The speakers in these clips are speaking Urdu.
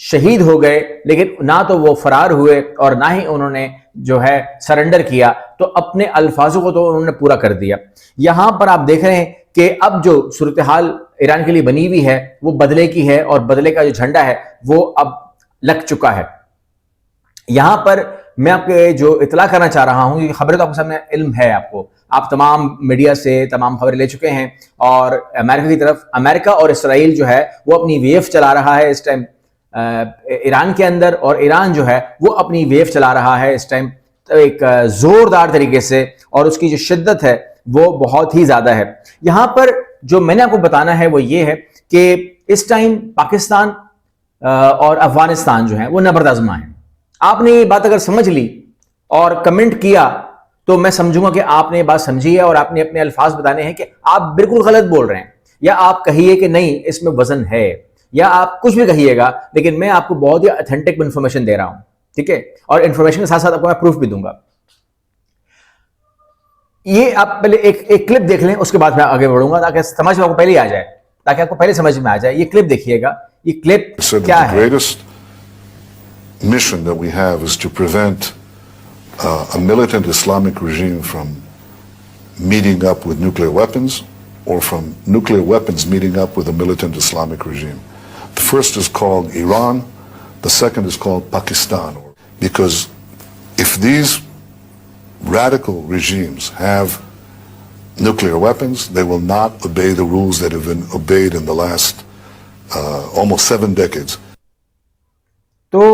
شہید ہو گئے، لیکن نہ تو وہ فرار ہوئے اور نہ ہی انہوں نے جو ہے سرنڈر کیا، تو اپنے الفاظوں کو تو انہوں نے پورا کر دیا۔ یہاں پر آپ دیکھ رہے ہیں کہ اب جو صورتحال ایران کے لیے بنی ہوئی ہے وہ بدلے کی ہے، اور بدلے کا جو جھنڈا ہے وہ اب لگ چکا ہے۔ یہاں پر میں آپ کے جو اطلاع کرنا چاہ رہا ہوں، یہ خبریں تو آپ کے سامنے علم ہے، آپ تمام میڈیا سے تمام خبریں لے چکے ہیں، اور امریکہ کی طرف امریکہ اور اسرائیل جو ہے وہ اپنی ویو چلا رہا ہے اس ٹائم ایران کے اندر، اور ایران جو ہے وہ اپنی ویو چلا رہا ہے اس ٹائم ایک زوردار طریقے سے، اور اس کی جو شدت ہے وہ بہت ہی زیادہ ہے۔ یہاں پر جو میں نے آپ کو بتانا ہے وہ یہ ہے کہ اس ٹائم پاکستان اور افغانستان جو ہیں وہ نبرد آزما ہیں۔ آپ نے یہ بات اگر سمجھ لی اور کمنٹ کیا تو میں سمجھوں گا کہ آپ نے یہ بات سمجھی ہے، اور آپ نے اپنے الفاظ بتانے ہیں کہ آپ بالکل غلط بول رہے ہیں، یا آپ کہیے کہ نہیں اس میں وزن ہے، یا آپ کچھ بھی کہیے گا، لیکن میں آپ کو بہت ہی اتھینٹک انفارمیشن دے رہا ہوں، ٹھیک ہے؟ اور انفارمیشن کے ساتھ ساتھ آپ کو میں پروف بھی دوں گا۔ یہ آپ پہلے ایک کلپ دیکھ لیں، اس کے بعد میں آگے بڑھوں گا تاکہ سمجھ میں آپ کو پہلے آ جائے، تاکہ آپ کو پہلے سمجھ میں آ جائے۔ یہ کلپ دیکھیے گا، یہ کلپ کیا ہے؟ mission that we have is to prevent a militant Islamic regime from meeting up with nuclear weapons, or from nuclear weapons meeting up with a militant Islamic regime. The first is called Iran, the second is called Pakistan, because if these radical regimes have nuclear weapons, they will not obey the rules that have been obeyed in the last almost 7 decades. تو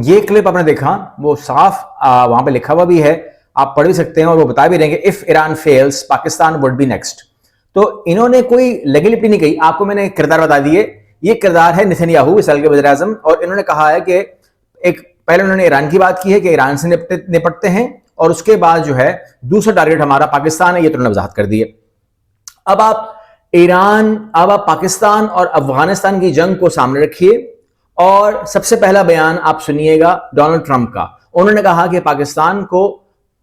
یہ کلپ آپ نے دیکھا، وہ صاف وہاں پہ لکھا ہوا بھی ہے، آپ پڑھ بھی سکتے ہیں، اور وہ بتا بھی رہے ہیں کہ if Iran fails, Pakistan would be next۔ تو انہوں نے کوئی لگی لپٹی نہیں کہی، آپ کو میں نے کردار بتا دیے۔ یہ کردار ہے نتن یاہو، اسرائیل کے وزیر اعظم، اور انہوں نے کہا ہے کہ پہلے انہوں نے ایران کی بات کی ہے کہ ایران سے نپٹتے ہیں، اور اس کے بعد جو ہے دوسرا ٹارگیٹ ہمارا پاکستان ہے، یہ تو انہوں نے وضاحت کر دی ہے۔ اب آپ پاکستان اور افغانستان کی جنگ کو سامنے رکھیے، اور سب سے پہلا بیان آپ سنیے گا ڈونلڈ ٹرمپ کا۔ انہوں نے کہا کہ پاکستان کو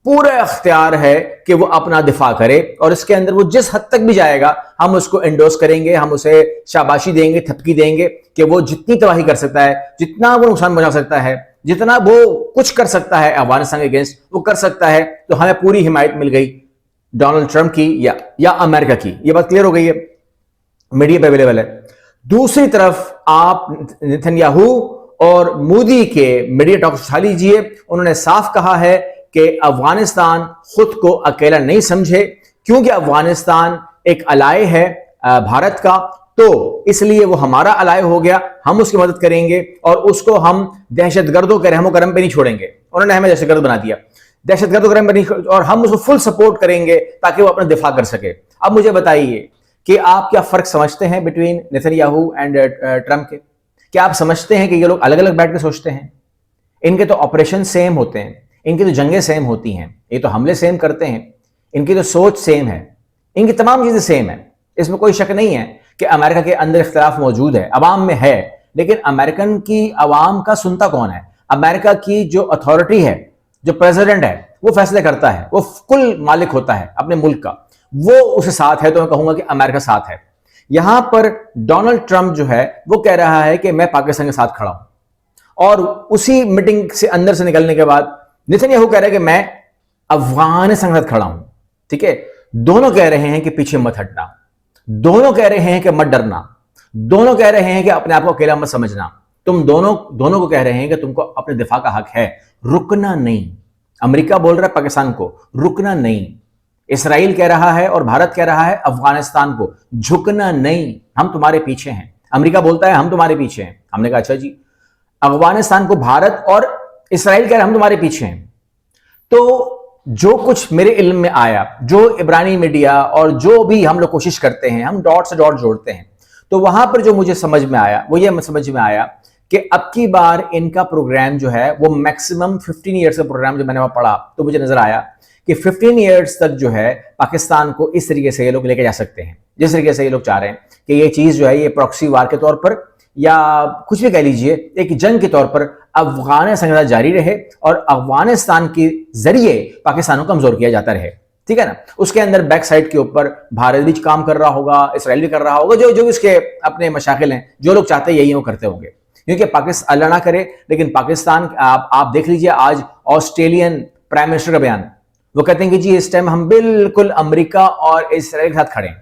پورا اختیار ہے کہ وہ اپنا دفاع کرے، اور اس کے اندر وہ جس حد تک بھی جائے گا ہم اس کو انڈورس کریں گے، ہم اسے شاباشی دیں گے، تھپکی دیں گے کہ وہ جتنی تباہی کر سکتا ہے، جتنا وہ نقصان پہنچا سکتا ہے، جتنا وہ کچھ کر سکتا ہے افغانستان کے اگینسٹ وہ کر سکتا ہے۔ تو ہمیں پوری حمایت مل گئی ڈونلڈ ٹرمپ کی یا امریکہ کی، یہ بات کلیئر ہو گئی ہے، میڈیا پہ اویلیبل ہے۔ دوسری طرف آپ نتن یاہو اور مودی کے میڈیا ٹاک اٹھا لیجئے، انہوں نے صاف کہا ہے کہ افغانستان خود کو اکیلا نہیں سمجھے، کیونکہ افغانستان ایک الائے ہے بھارت کا، تو اس لیے وہ ہمارا الائے ہو گیا، ہم اس کی مدد کریں گے، اور اس کو ہم دہشت گردوں کے رحم و کرم پہ نہیں چھوڑیں گے۔ انہوں نے ہمیں دہشت گرد بنا دیا، دہشت گردوں کے رحم پہ نہیں، اور ہم اس کو فل سپورٹ کریں گے تاکہ وہ اپنا دفاع کر سکے۔ اب مجھے بتائیے کہ آپ کیا فرق سمجھتے ہیں between Nitin Yahoo and Trump کے؟ کیا آپ سمجھتے ہیں کہ یہ لوگ الگ الگ بیٹھ کے سوچتے ہیں؟ ان کے تو آپریشن سیم ہوتے ہیں، ان کی تو جنگیں سیم ہوتی ہیں، یہ تو حملے سیم کرتے ہیں، ان کی تو سوچ سیم ہے، ان کی تمام چیزیں سیم ہیں۔ اس میں کوئی شک نہیں ہے کہ امریکہ کے اندر اختلاف موجود ہے، عوام میں ہے، لیکن امریکن کی عوام کا سنتا کون ہے؟ امریکہ کی جو اتھارٹی ہے، جو پریزیڈنٹ ہے، وہ فیصلے کرتا ہے، وہ کل مالک ہوتا ہے اپنے ملک کا، وہ اس کے ساتھ ہے، تو میں کہوں گا کہ امریکہ ساتھ ہے۔ یہاں پر ڈونلڈ ٹرمپ جو ہے وہ کہہ رہا ہے کہ میں پاکستان کے ساتھ کھڑا ہوں، اور اسی میٹنگ سے اندر سے نکلنے کے بعد نتن یاہو کہہ رہا ہے کہ میں افغانستان کے ساتھ کھڑا ہوں، ٹھیک ہے؟ دونوں کہہ رہے ہیں کہ پیچھے مت ہٹنا، دونوں کہہ رہے ہیں کہ مت ڈرنا، دونوں کہہ رہے ہیں کہ اپنے آپ کو اکیلا مت سمجھنا، تم دونوں کو کہہ رہے ہیں کہ تم کو اپنے دفاع کا حق ہے، رکنا نہیں۔ امریکہ بول رہا ہے پاکستان کو رکنا نہیں، اسرائیل کہہ رہا ہے اور بھارت کہہ رہا ہے افغانستان کو جھکنا نہیں، ہم تمہارے پیچھے ہیں۔ امریکہ بولتا ہے ہم تمہارے پیچھے ہیں، ہم نے کہا اچھا جی۔ افغانستان کو بھارت اور اسرائیل کہہ رہا ہے ہم تمہارے پیچھے ہیں۔ تو جو کچھ میرے علم میں آیا، جو عبرانی میڈیا اور جو بھی ہم لوگ کوشش کرتے ہیں، ہم ڈاٹ سے ڈاٹ جوڑتے ہیں، تو وہاں پر جو مجھے سمجھ میں آیا وہ یہ سمجھ میں آیا کہ اب کی بار ان کا پروگرام جو ہے وہ میکسیمم 15 ایئرس کا پروگرام، جو میں نے وہاں پڑھا تو مجھے نظر آیا کہ 15 ایئرس تک جو ہے پاکستان کو اس طریقے سے یہ لوگ لے کے جا سکتے ہیں، جس طریقے سے یہ لوگ چاہ رہے ہیں کہ یہ چیز جو ہے یہ پراکسی وار کے طور پر یا کچھ بھی کہہ لیجئے ایک جنگ کے طور پر افغانستان کے ساتھ جاری رہے، اور افغانستان کے ذریعے پاکستان کو کمزور کیا جاتا رہے، ٹھیک ہے نا؟ اس کے اندر بیک سائڈ کے اوپر بھارت بھی کام کر رہا ہوگا، اسرائیل بھی کر رہا ہوگا، جو اس کے اپنے مشاغل ہیں، جو لوگ چاہتے ہیں یہی وہ کرتے ہوں گے۔ کیونکہ پاکستان اللہ نہ کرے لیکن پاکستان آپ دیکھ لیجئے آج آسٹریلین پرائم منسٹر کا بیان، وہ کہتے ہیں کہ جی اس ٹائم ہم بالکل امریکہ اور اسرائیل کے ساتھ کھڑے ہیں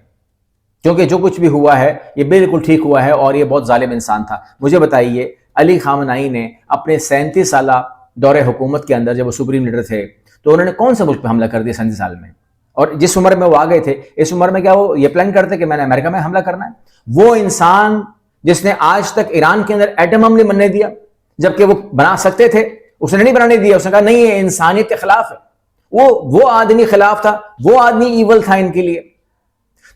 کیونکہ جو کچھ بھی ہوا ہے یہ بالکل ٹھیک ہوا ہے اور یہ بہت ظالم انسان تھا۔ مجھے بتائیے علی خامنہئی نے اپنے 37 سالہ دور حکومت کے اندر جب وہ سپریم لیڈر تھے تو انہوں نے کون سے ملک پہ حملہ کر دیا 37 سال میں؟ اور جس عمر میں وہ آ گئے تھے اس عمر میں کیا وہ یہ پلان کرتے کہ میں نے امریکہ میں حملہ کرنا ہے؟ وہ انسان جس نے آج تک ایران کے اندر ایٹم بم نہیں بننے دیا جبکہ وہ بنا سکتے تھے، اس نے نہیں بنانے دیا، اس نے کہا نہیں یہ انسانیت کے خلاف ہے، وہ آدمی خلاف تھا، وہ آدمی ایول تھا ان کے لیے۔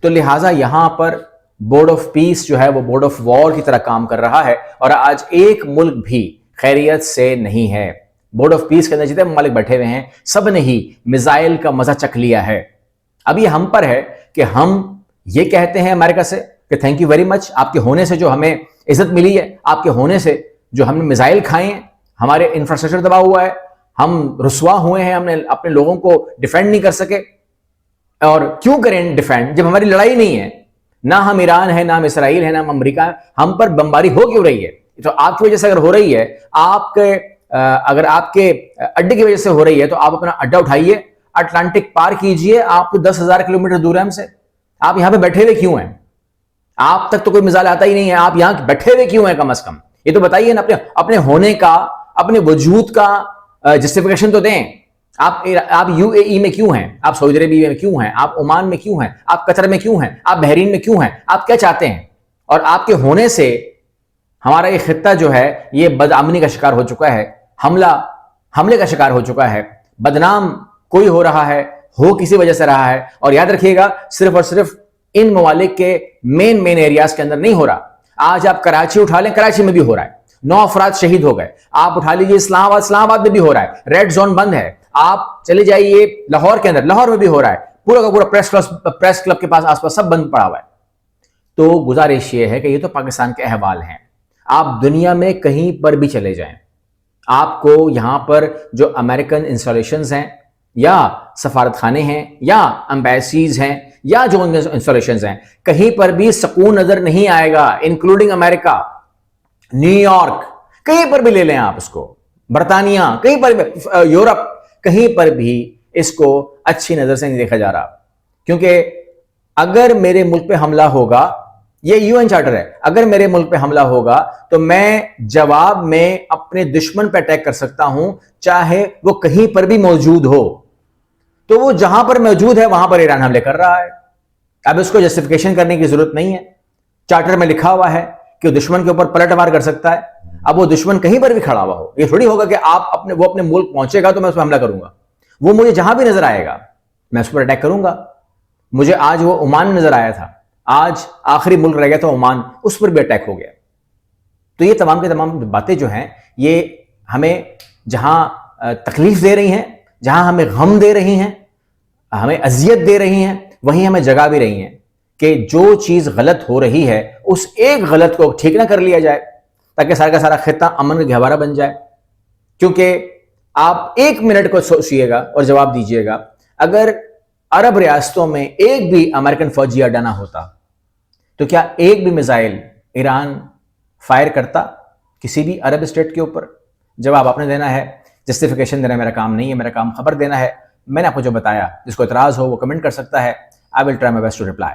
تو لہٰذا یہاں پر بورڈ آف پیس جو ہے وہ بورڈ آف وار کی طرح کام کر رہا ہے اور آج ایک ملک بھی خیریت سے نہیں ہے۔ بورڈ آف پیس کے اندر جتنے ممالک بیٹھے ہوئے ہیں سب نے ہی میزائل کا مزہ چکھ لیا ہے۔ اب یہ ہم پر ہے کہ ہم یہ کہتے ہیں امریکہ سے کہ تھینک یو ویری مچ، آپ کے ہونے سے جو ہمیں عزت ملی ہے، آپ کے ہونے سے جو ہم نے میزائل کھائے ہیں، ہمارے انفراسٹرکچر دبا ہوا ہے، ہم رسوا ہوئے ہیں، ہم نے اپنے لوگوں کو ڈیفینڈ نہیں کر سکے۔ اور کیوں کریں ڈیفینڈ جب ہماری لڑائی نہیں ہے؟ نہ ہم ایران ہے، نہ ہم اسرائیل ہے، نہ ہم امریکہ ہے، ہم پر بمباری ہو کیوں رہی ہے؟ تو آپ کی وجہ سے اگر ہو رہی ہے، اگر آپ کے اڈے کی وجہ سے ہو رہی ہے تو آپ اپنا اڈا اٹھائیے، اٹلانٹک پار کیجئے، آپ 10,000 کلومیٹر دور ہے ہم سے، آپ یہاں پہ بیٹھے ہوئے کیوں ہیں؟ آپ تک تو کوئی مثال آتا ہی نہیں ہے، آپ یہاں بیٹھے ہوئے کیوں ہیں؟ کم از کم یہ تو بتائیے نا، اپنے ہونے کا، اپنے وجود کا جسٹیفیکیشن تو دیں۔ آپ یو اے ای میں کیوں ہیں؟ آپ سعودی عربیہ میں کیوں ہیں؟ آپ عمان میں کیوں ہیں؟ آپ قطر میں کیوں ہیں؟ آپ بحرین میں کیوں ہیں؟ آپ کیا چاہتے ہیں؟ اور آپ کے ہونے سے ہمارا یہ خطہ جو ہے یہ بدامنی کا شکار ہو چکا ہے، حملے کا شکار ہو چکا ہے، بدنام کوئی ہو رہا ہے، ہو کسی وجہ سے رہا ہے۔ اور یاد رکھیے گا صرف اور صرف ان ممالک کے مین ایریاز کے اندر نہیں ہو رہا۔ آج آپ کراچی اٹھا لیں، کراچی میں بھی ہو رہا ہے، 9 افراد شہید ہو گئے۔ آپ اٹھا لیجیے اسلام آباد میں بھی ہو رہا ہے، ریڈ زون بند ہے۔ آپ چلے جائیے لاہور کے اندر، لاہور میں بھی ہو رہا ہے، پورا کا پورا پریس کلب کے پاس آس پاس سب بند پڑا ہوا ہے۔ تو گزارش یہ ہے کہ یہ تو پاکستان کے احوال ہیں، آپ دنیا میں کہیں پر بھی چلے جائیں، آپ کو یہاں پر جو امریکن انسٹالیشنز ہیں یا سفارت خانے ہیں یا امبیسیز ہیں یا جو انسٹالیشنز ہیں، کہیں پر بھی سکون نظر نہیں آئے گا، انکلوڈنگ امریکہ، نیو یارک، کہیں پر بھی لے لیں آپ اس کو، برطانیہ، کہیں پر بھی، یورپ، کہیں پر بھی اس کو اچھی نظر سے نہیں دیکھا جا رہا۔ کیونکہ اگر میرے ملک پہ حملہ ہوگا، یہ یو این چارٹر ہے، اگر میرے ملک پہ حملہ ہوگا تو میں جواب میں اپنے دشمن پہ اٹیک کر سکتا ہوں، چاہے وہ کہیں پر بھی موجود ہو۔ تو وہ جہاں پر موجود ہے وہاں پر ایران حملے کر رہا ہے۔ اب اس کو جسٹیفیکیشن کرنے کی ضرورت نہیں ہے، چارٹر میں لکھا ہوا ہے کہ دشمن کے اوپر پلٹ مار کر سکتا ہے۔ اب وہ دشمن کہیں پر بھی کھڑا ہوا ہو، یہ تھوڑی ہوگا کہ وہ اپنے ملک پہنچے گا تو میں اس پر حملہ کروں گا۔ وہ مجھے جہاں بھی نظر آئے گا میں اس پر اٹیک کروں گا۔ مجھے آج وہ عمان نظر آیا تھا، آج آخری ملک رہ گیا تھا عمان، اس پر بھی اٹیک ہو گیا۔ تو یہ تمام کے تمام باتیں جو ہیں یہ ہمیں جہاں تکلیف دے رہی ہیں، جہاں ہمیں غم دے رہی ہیں، ہمیں اذیت دے رہی ہیں، وہیں ہمیں جگا بھی رہی ہیں کہ جو چیز غلط ہو رہی ہے اس ایک غلط کو ٹھیک نہ کر لیا جائے تاکہ سارا کا سارا خطہ امن کا گہوارہ بن جائے۔ کیونکہ آپ 1 منٹ کو سوچئے گا اور جواب دیجئے گا، اگر عرب ریاستوں میں ایک بھی امریکن فوجی اڈا نہ ہوتا تو کیا ایک بھی میزائل ایران فائر کرتا کسی بھی عرب اسٹیٹ کے اوپر؟ جواب آپ نے دینا ہے، جسٹیفیکیشن دینا میرا کام نہیں ہے، میرا کام خبر دینا ہے۔ میں نے آپ کو جو بتایا، جس کو اعتراض ہو وہ کمنٹ کر سکتا ہے۔ I will try my best to reply.